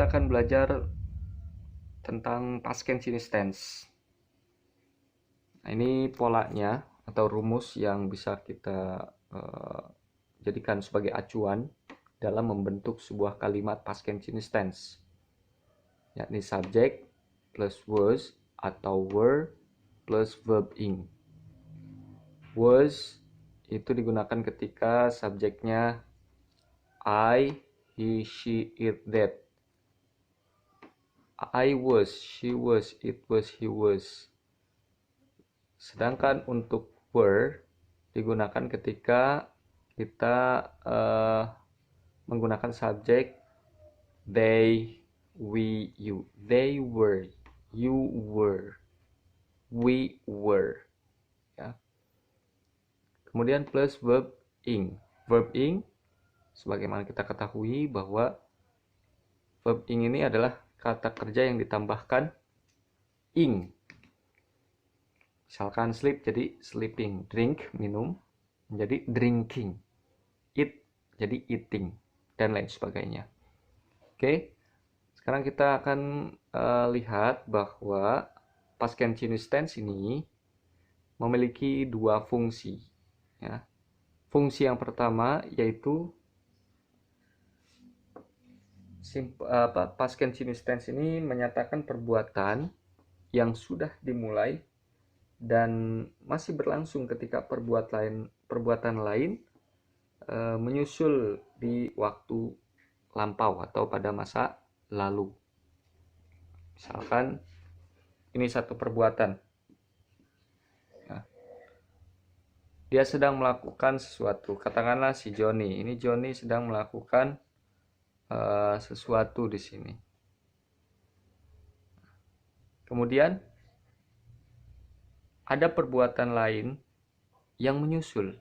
kita akan belajar tentang past continuous tense. Nah, ini polanya atau rumus yang bisa kita jadikan sebagai acuan dalam membentuk sebuah kalimat past continuous tense, yakni subject plus was atau were plus verb ing. Was itu digunakan ketika subjeknya I, he, she, it, that. I was, she was, it was, he was. Sedangkan untuk were digunakan ketika kita menggunakan subjek they, we, you. They were, you were, we were. Ya. Kemudian plus verb ing. Verb ing, sebagaimana kita ketahui bahwa verb ing ini adalah kata kerja yang ditambahkan ing. Misalkan sleep jadi sleeping, drink minum menjadi drinking, eat jadi eating, dan lain sebagainya. Oke, sekarang kita akan lihat bahwa past continuous tense ini memiliki dua fungsi. Ya. Fungsi yang pertama yaitu past continuous tense ini menyatakan perbuatan yang sudah dimulai dan masih berlangsung ketika perbuatan lain menyusul di waktu lampau atau pada masa lalu. Misalkan ini satu perbuatan, ya. Dia sedang melakukan sesuatu, katakanlah si Joni. Ini Joni sedang melakukan sesuatu di sini. Kemudian ada perbuatan lain yang menyusul,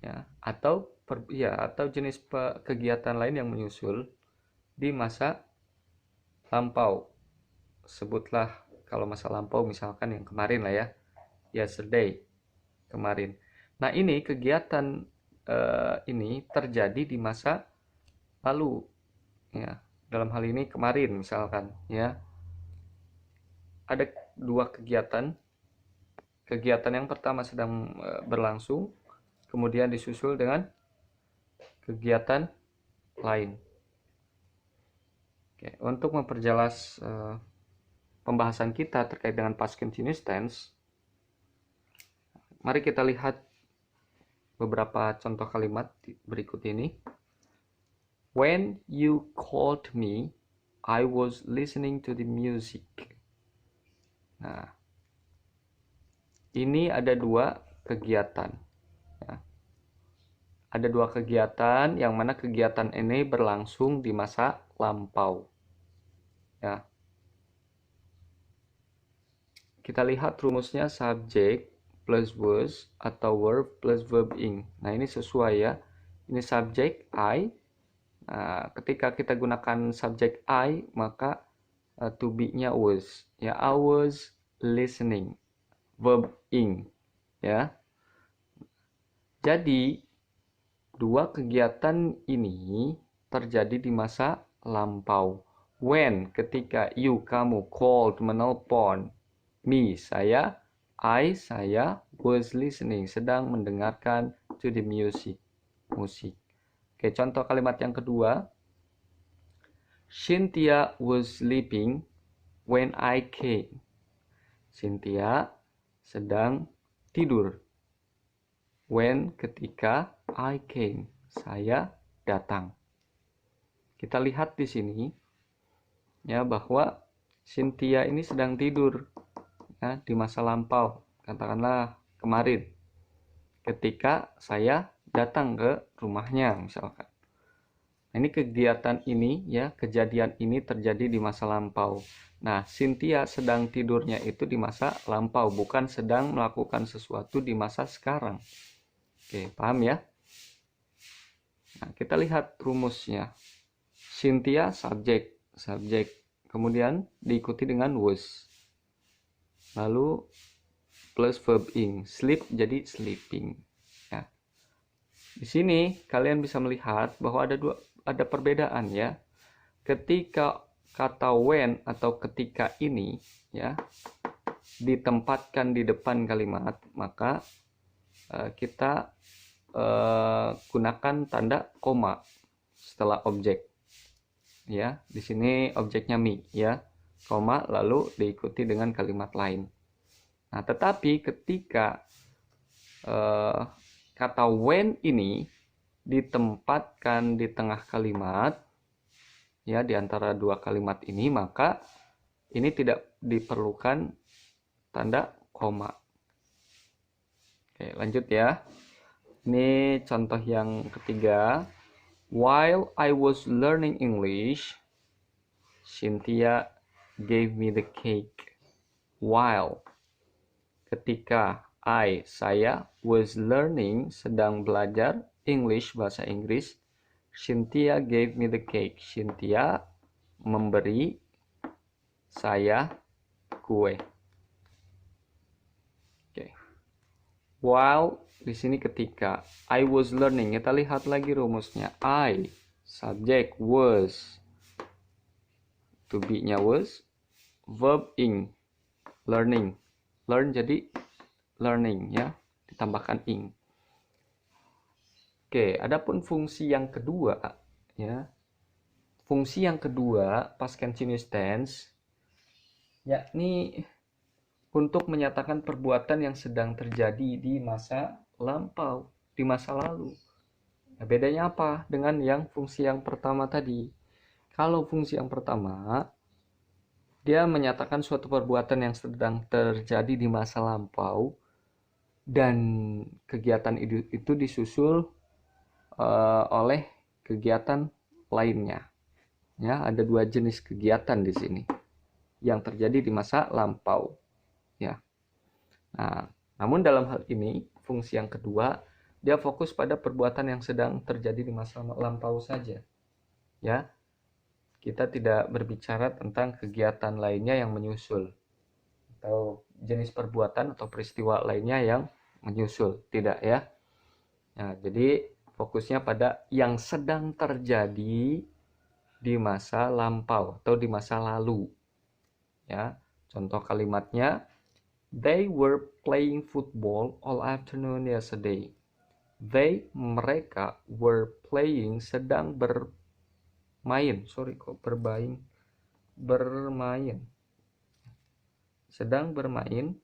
ya, atau jenis kegiatan lain yang menyusul di masa lampau. Sebutlah kalau masa lampau misalkan yang kemarin lah ya, yesterday, kemarin. Nah, ini kegiatan ini terjadi di masa lalu, ya. Dalam hal ini kemarin misalkan, ya. Ada dua kegiatan. Kegiatan yang pertama sedang berlangsung, kemudian disusul dengan kegiatan lain. Oke, untuk memperjelas pembahasan kita terkait dengan past continuous tense, mari kita lihat beberapa contoh kalimat berikut ini. When you called me, I was listening to the music. Nah, ini ada dua kegiatan. Ya. Ada dua kegiatan yang mana kegiatan ini berlangsung di masa lampau. Ya. Kita lihat rumusnya subject plus was atau verb plus verb ing. Nah, ini sesuai ya. Ini subject I. Nah, ketika kita gunakan subject I, maka to be-nya was. Ya, I was listening. Verb ing. Ya. Jadi, dua kegiatan ini terjadi di masa lampau. When, ketika you, kamu, called, menelpon, me, saya, I, saya, was listening, sedang mendengarkan to the music, musik. Oke, contoh kalimat yang kedua. Cynthia was sleeping when I came. Cynthia sedang tidur. When, ketika, I came, saya datang. Kita lihat di sini ya bahwa Cynthia ini sedang tidur. Ya, di masa lampau, katakanlah kemarin ketika saya datang ke rumahnya misalkan. Nah, ini kegiatan ini ya, kejadian ini terjadi di masa lampau. Nah, Cynthia sedang tidurnya itu di masa lampau, bukan sedang melakukan sesuatu di masa sekarang. Oke, paham ya? Nah, kita lihat rumusnya. Cynthia subjek, kemudian diikuti dengan was. Lalu plus verb ing, sleep jadi sleeping. Ya. Di sini kalian bisa melihat bahwa ada ada perbedaan ya. Ketika kata when atau ketika ini ya ditempatkan di depan kalimat, maka kita gunakan tanda koma setelah objek. Ya, di sini objeknya me ya, koma lalu diikuti dengan kalimat lain. Nah, tetapi ketika kata when ini ditempatkan di tengah kalimat ya, di antara dua kalimat ini, maka ini tidak diperlukan tanda koma. Oke, lanjut ya. Ini contoh yang ketiga. While I was learning English, Cynthia gave me the cake. While, ketika saya was learning, sedang belajar English, bahasa Inggris, Cynthia gave me the cake. Cynthia memberi saya kue. Oke. While di sini ketika I was learning, kita lihat lagi rumusnya. I, subject, was, to be-nya was, verb ing, learning. Learn jadi learning ya, ditambahkan ing. Oke, adapun fungsi yang kedua ya. Fungsi yang kedua past continuous tense yakni untuk menyatakan perbuatan yang sedang terjadi di masa lampau, di masa lalu. Nah, bedanya apa dengan yang fungsi yang pertama tadi? Kalau fungsi yang pertama, dia menyatakan suatu perbuatan yang sedang terjadi di masa lampau dan kegiatan itu disusul oleh kegiatan lainnya. Ya, ada dua jenis kegiatan di sini yang terjadi di masa lampau. Ya. Nah, namun dalam hal ini fungsi yang kedua dia fokus pada perbuatan yang sedang terjadi di masa lampau saja. Ya. Kita tidak berbicara tentang kegiatan lainnya yang menyusul atau jenis perbuatan atau peristiwa lainnya yang menyusul, tidak ya. Nah, jadi fokusnya pada yang sedang terjadi di masa lampau atau di masa lalu. Ya, contoh kalimatnya, they were playing football all afternoon yesterday. They, mereka, were playing, sedang bermain. Bermain. Sedang bermain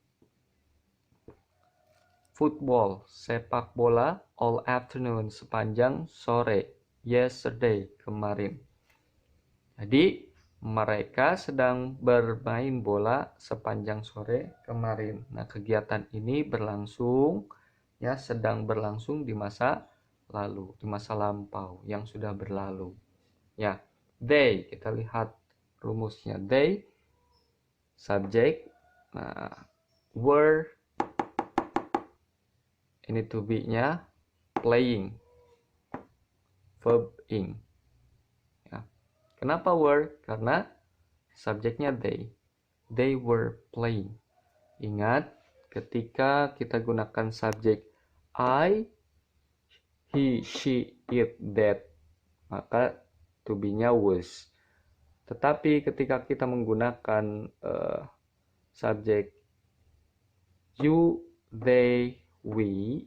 football, sepak bola, all afternoon, sepanjang sore, yesterday, kemarin. Jadi, mereka sedang bermain bola sepanjang sore kemarin. Nah, kegiatan ini berlangsung, ya, sedang berlangsung di masa lalu, di masa lampau yang sudah berlalu. Ya, they, kita lihat rumusnya. They, subject, nah, were, ini to be-nya playing, verb ing. Ya. Kenapa were? Karena subjeknya they. They were playing. Ingat, ketika kita gunakan subjek I, he, she, it, that, maka to be-nya was. Tetapi ketika kita menggunakan subjek you, they, we,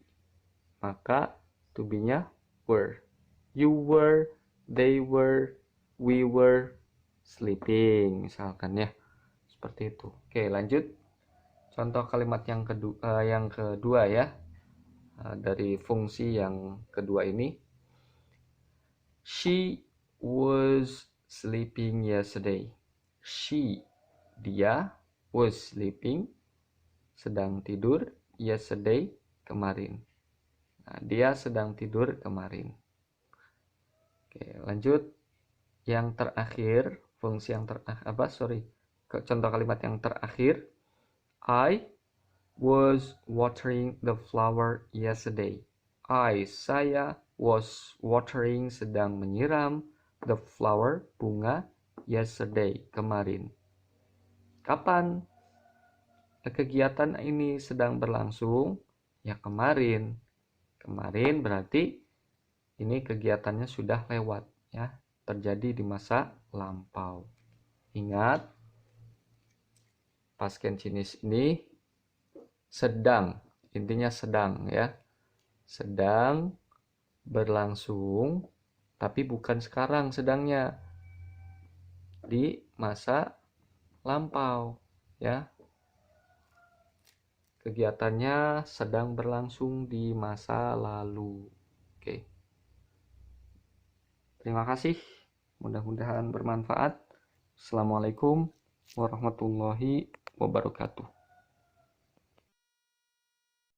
maka to be-nya were. You were, they were, we were sleeping, misalkan ya. Seperti itu. Oke, lanjut. Contoh kalimat yang kedua ya. Dari fungsi yang kedua ini. She was sleeping yesterday. She, dia, was sleeping, sedang tidur, yesterday, kemarin. Nah, dia sedang tidur kemarin. Oke, lanjut. Yang terakhir, fungsi yang contoh kalimat yang terakhir. I was watering the flower yesterday. Saya was watering, sedang menyiram, the flower, bunga, yesterday, kemarin. Kapan kegiatan ini sedang berlangsung? Ya, kemarin. Kemarin berarti ini kegiatannya sudah lewat ya, terjadi di masa lampau. Ingat, past continuous ini sedang, intinya sedang ya, sedang berlangsung, tapi bukan sekarang sedangnya, di masa lampau ya. Kegiatannya sedang berlangsung di masa lalu. Oke. Terima kasih. Mudah-mudahan bermanfaat. Assalamualaikum warahmatullahi wabarakatuh.